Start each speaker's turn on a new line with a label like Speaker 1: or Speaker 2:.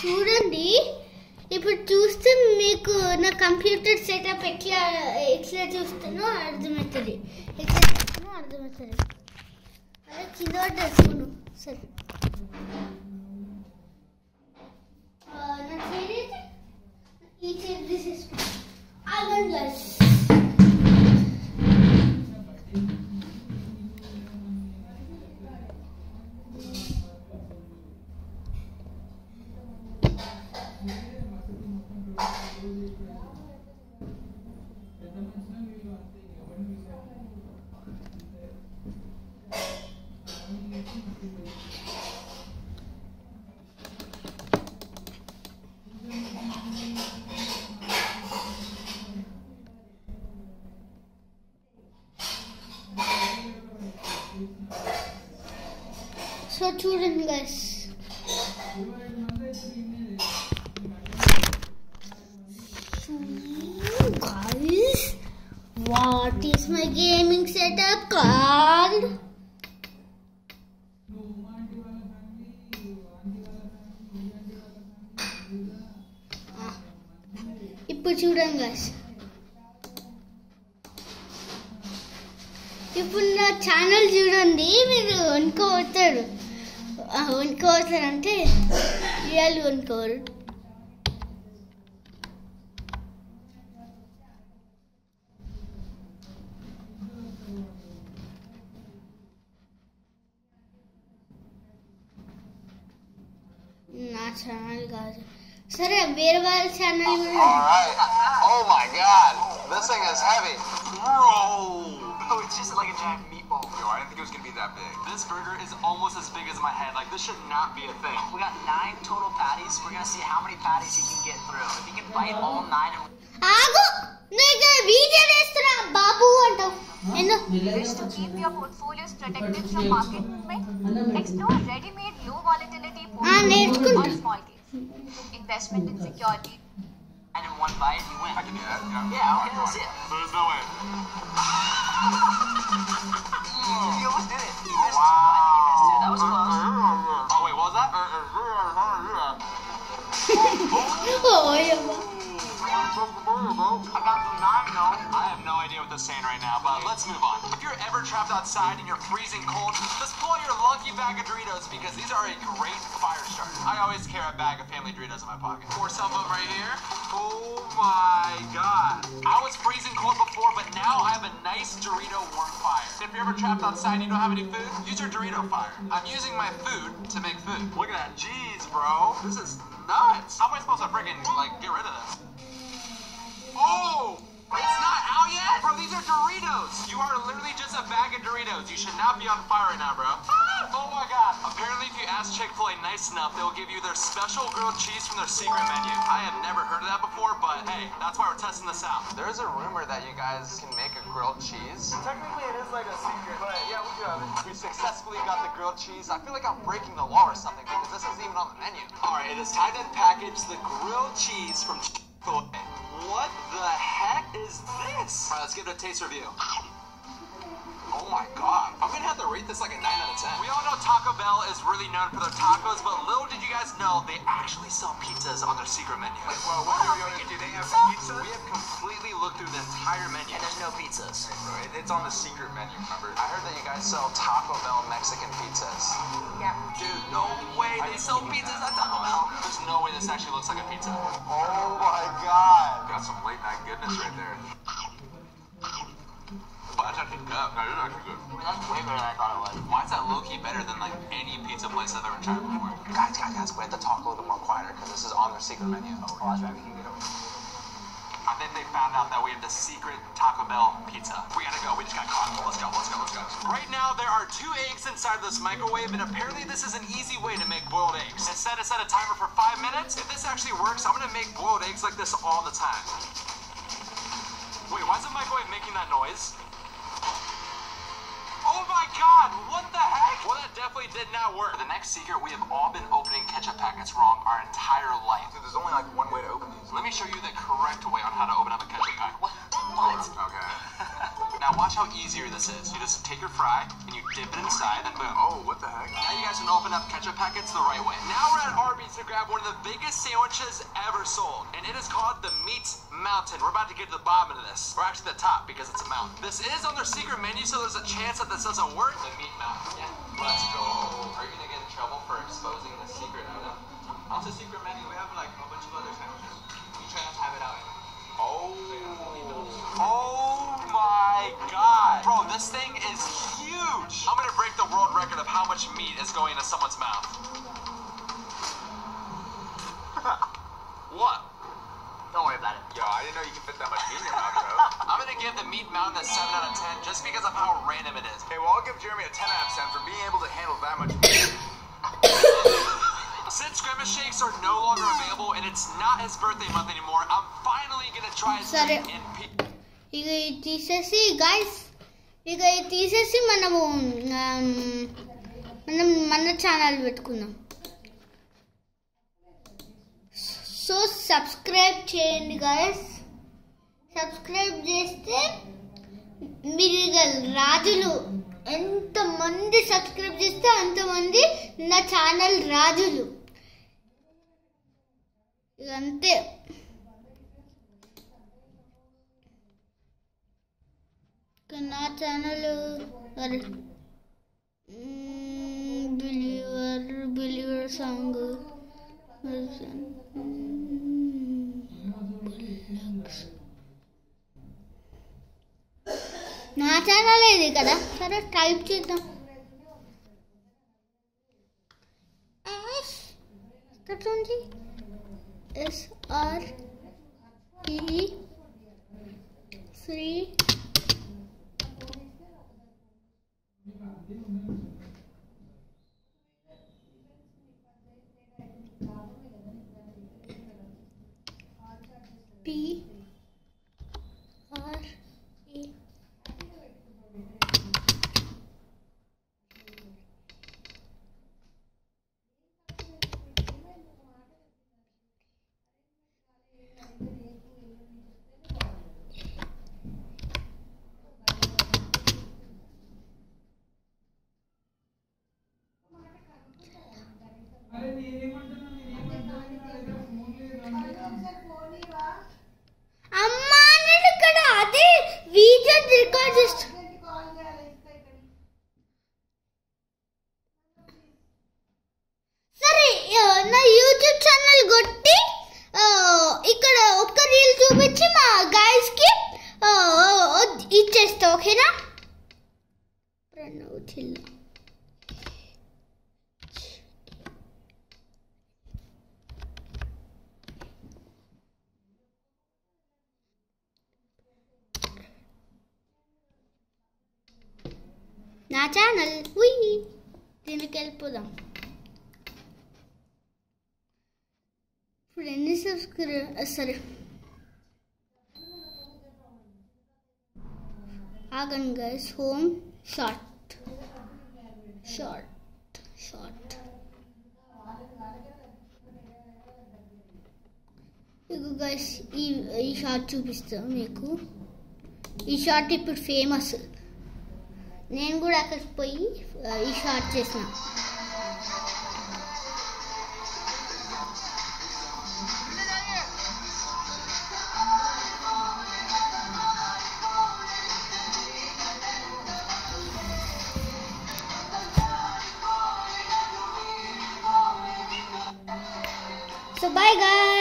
Speaker 1: చూడండి ఇప్పుడు చూస్తే మీకు నా కంప్యూటర్ సెటప్ ఎట్లా చూస్తానో అర్థమవుతుంది. అదే కింద పట్టేసుకున్నాను. సరే నా చేతి ఈ చేతి తీసేసుకున్నాను. ఆగండి గైస్. సో చూడండి guys, what is my gaming setup called? ఇప్పుడు చూడండి గైస్, ఇప్పుడు నా ఛానల్ చూడండి. మీరు వణుకోతారు అంటే రియల్ వణుకోరు. నా ఛానల్ కాదు, సరే వేరే వాళ్ళ ఛానల్ కూడా.
Speaker 2: Oh my god, this thing is heavy. Bro. Oh, it's just like a giant meatball. Yo, I didn't think it was gonna be that big. This burger is almost as big as my head. Like, this should not be a thing. We got 9 total patties. We're gonna see how many patties he can get through. If he can bite all 9
Speaker 1: ఆగు, నేను video చేస్తున్నా బాబు అంటావు.
Speaker 3: Wish to keep your portfolios protected from market movement? Explore ready-made low volatility portfolios or small case. Investment in security.
Speaker 2: And in one bite, you win. I can do that. Yeah, okay, let's see it. There's no way. You almost did it. You missed. Wow. I think you missed it. That was close. Oh, wait, what was that?
Speaker 1: Oh, yeah.
Speaker 2: I got the 9 though. I have no idea what they're saying right now, but let's move on. If you're ever trapped outside and you're freezing cold, just pull out your lucky bag of Doritos because these are a great fire starter. I always carry a bag of family Doritos in my pocket. Pour some of them right here. Oh my god. I was freezing cold before, but now I have a nice Dorito warm fire. If you're ever trapped outside and you don't have any food, use your Dorito fire. I'm using my food to make food. Look at that. Jeez, bro. This is nuts. How am I supposed to freaking, get rid of this? Oh! It's not out yet? Bro, these are Doritos. You are literally just a bag of Doritos. You should not be on fire right now, bro. Oh my god. Apparently, if you ask Chick-fil-A nice enough, they'll give you their special grilled cheese from their secret menu. I have never heard of that before, but hey, that's why we're testing this out. There's a rumor that you guys can make a grilled cheese. Technically, it is like a secret, but yeah, we do have it. We successfully got the grilled cheese. I feel like I'm breaking the law or something because this isn't even on the menu. Alright, it is time to package the grilled cheese from Chick-fil-A. What the heck is this? Alright, let's give it a taste review. Oh my god. I'm gonna have to rate this like a 9 out of 10. We all know Taco Bell is really known for their tacos, but little did you guys know they actually sell pizzas on their secret menu. Like, well, what do they have pizzas? We have completely looked through the entire menu. And there's no pizzas. It's on the secret menu, remember? I heard that you guys sell Taco Bell Mexican pizzas.
Speaker 3: Yeah.
Speaker 2: Dude, no way. They sell pizzas at Taco Bell. There's no way this actually looks like a pizza. Oh my god. Got some late night goodness right there. But that's actually good. That is actually good. That's way better than I thought it was. Why is that low-key better than any pizza place I've ever tried before? Guys, we have to talk a little bit more quieter because this is on their secret menu. Oh, that's right. We can get over. I think they found out that we have the secret Taco Bell pizza. We gotta go. We just got caught. Let's go. Right now, there are 2 eggs inside of this microwave, and apparently this is an easy way to make boiled eggs. Instead of set a timer for 5 minutes, if this actually works, I'm gonna make boiled eggs like this all the time. Wait, why is the microwave making that noise? Oh my god, what the heck? Well, that definitely did not work. The next secret, we have all been opening ketchup packets wrong our entire life. Dude, there's only like one way to open these. Let me show you the correct way on how to open up a ketchup pack. What? Okay. Now watch how easier this is. You just take your fry and you dip it inside, and boom.
Speaker 4: Oh, what the heck?
Speaker 2: Now you guys can open up ketchup packets the right way. Now we're at Arby's to grab one of the biggest sandwiches ever sold, and it is called the Meat Mountain. We're about to get to the bottom of this. We're actually the top because it's a mountain. This is on their secret menu, so there's a chance that this doesn't work. The Meat Mountain. Yeah. Let's go. Are you gonna get in trouble for exposing the secret item? It's a secret menu. We have like a bunch of other sandwiches. You try not to have it out. Oh my god. Bro, this thing is huge. I'm gonna break the world record of how much meat is going into someone's mouth. What?
Speaker 4: Don't worry about it. Yo, I didn't know you could fit that much meat in your mouth, bro.
Speaker 2: I'm gonna give the Meat Mountain a 7 out of 10 just because of how random it is.
Speaker 4: Okay, well, I'll give Jeremy a 10 out of 10 for being able to handle that much meat.
Speaker 2: Since Grimace Shakes are no longer available and it's not his birthday month anymore, I'm finally gonna try his thing in peace.
Speaker 1: ఇక ఇది తీసేసి guys మనం మన channel పెట్టుకుందాం. So subscribe చేయండి guys. Subscribe చేస్తే మీరు ఇక రాజులు. ఎంతమంది సబ్స్క్రైబ్ చేస్తే అంతమంది నా ఛానల్ రాజులు. ఇక అంతే. నా ఛానల్ బిలీవర్ సాంగ్ నా ఛానల్ ఇది కదా. సరే టైప్ చేద్దాం. SRE3 PRE. అమ్మా నేను ఇక్కడ అదే వీడియో రికార్డ్ చేస్తా. సరే నా యూట్యూబ్ ఛానల్ కొట్టి ఇక్కడ ఒక్క రీల్ చూపించి మా గైస్ కి ఇచ్చేస్తా. ఓకేనా? నా ఛానల్ దీనికి వెళ్ళిపోదాం. ఇప్పుడు ఎన్ని సబ్స్క్రైబ్ సరే ఆగండి గైస్. హోమ్ షార్ట్ ఇక గైస్ ఈ షార్ట్ చూపిస్తాం మీకు. ఈ షార్ట్ ఇప్పుడు ఫేమస్. నేను కూడా అక్కడికి పోయి ఈ షార్ట్ చేసిన. So bye guys.